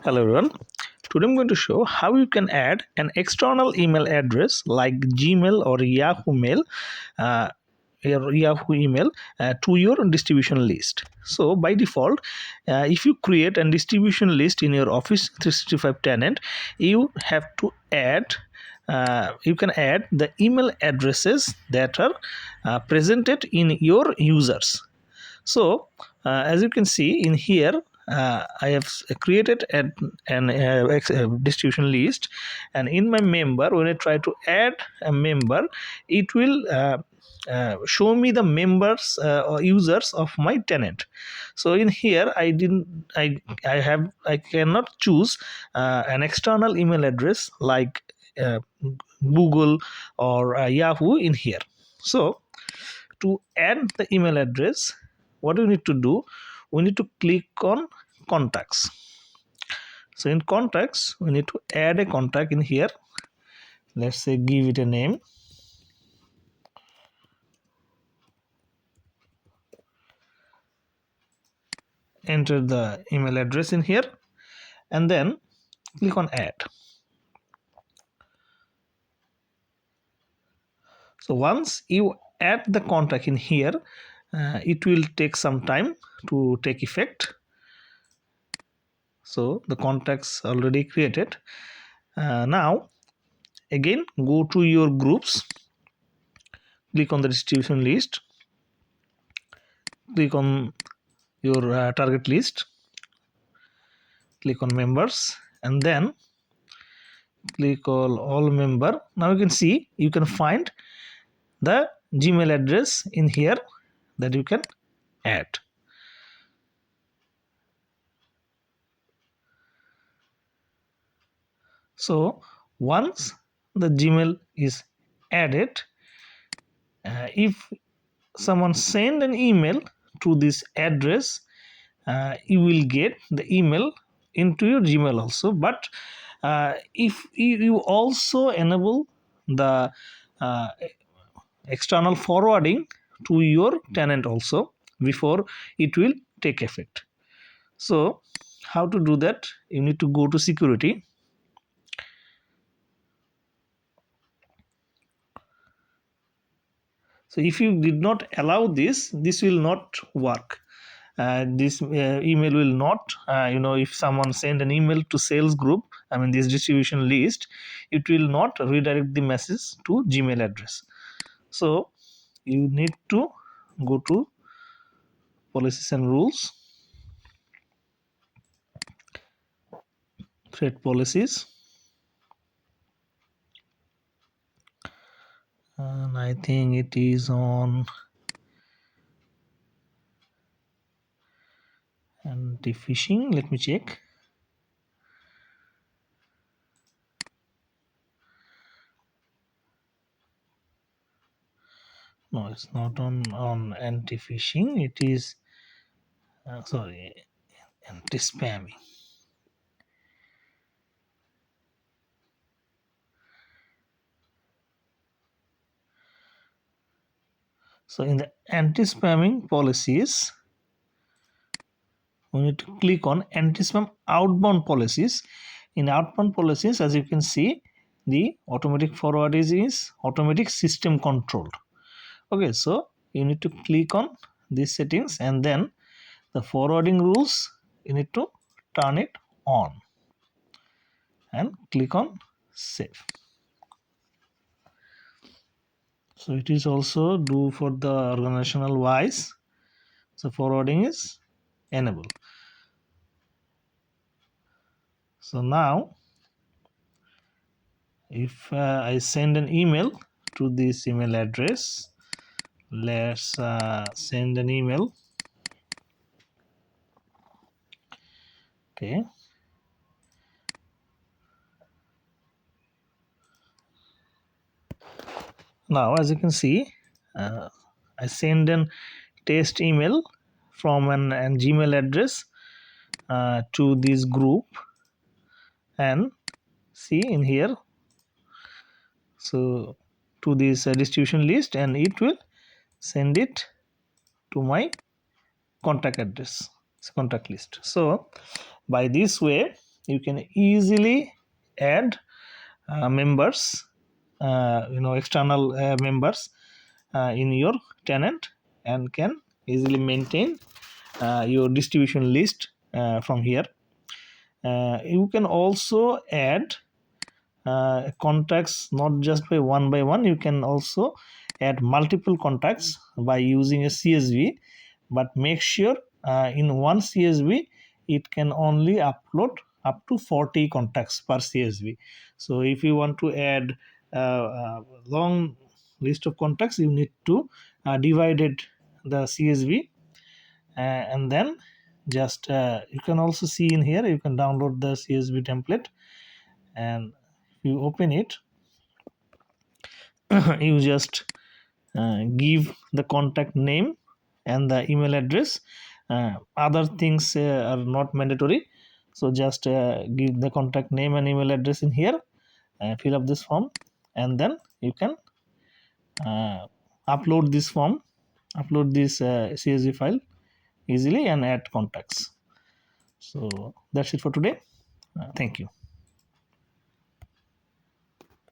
Hello everyone. Today I'm going to show how you can add an external email address like Gmail or Yahoo Mail, your Yahoo email to your distribution list. So by default, if you create a distribution list in your Office 365 tenant, you have to add. You can add the email addresses that are presented in your users. So as you can see in here, I have created an distribution list, and in my member, when I try to add a member, it will show me the members or users of my tenant. So in here, I cannot choose an external email address like Google or Yahoo in here. So to add the email address, what we need to do, we need to click on contacts. So in contacts, we need to add a contact in here. Let's say give it a name. Enter the email address in here and then click on add. So once you add the contact in here, it will take some time to take effect. So the contacts already created. Now again go to your groups, click on the distribution list, click on your target list, click on members, and then click on all member. Now you can see you can find the Gmail address in here that you can add. So once the Gmail is added, if someone send an email to this address, you will get the email into your Gmail also. But if you also enable the uh, external forwarding to your tenant also before it will take effect. So how to do that? You need to go to security. So if you did not allow this will not work. This email will not, if someone send an email to sales group, this distribution list, it will not redirect the message to Gmail address. So you need to go to policies and rules, thread policies, and I think it is on anti-phishing. Let me check. No, it's not on anti-phishing. It is sorry, anti-spamming. So in the anti-spamming policies, we need to click on anti-spam outbound policies. In outbound policies, as you can see, the automatic forwarding is automatic system controlled. Okay, so you need to click on these settings and then the forwarding rules, you need to turn it on and click on save. So it is also do for the organizational wise. So forwarding is enabled. So now if I send an email to this email address, let's send an email. Okay, now as you can see, I send an test email from an Gmail address to this group, and see in here, so to this distribution list, and it will send it to my contact address, contact list. So by this way you can easily add members, external members in your tenant, and can easily maintain your distribution list from here. You can also add contacts not just by one. You can also add multiple contacts by using a CSV, but make sure in one CSV it can only upload up to 40 contacts per CSV. So if you want to add a long list of contacts, you need to divide it the CSV, and then just you can also see in here, you can download the CSV template, and you open it. You just give the contact name and the email address. Other things are not mandatory, so just give the contact name and email address in here, fill up this form, and then you can upload this form, upload this CSV file easily and add contacts. So that's it for today. Thank you.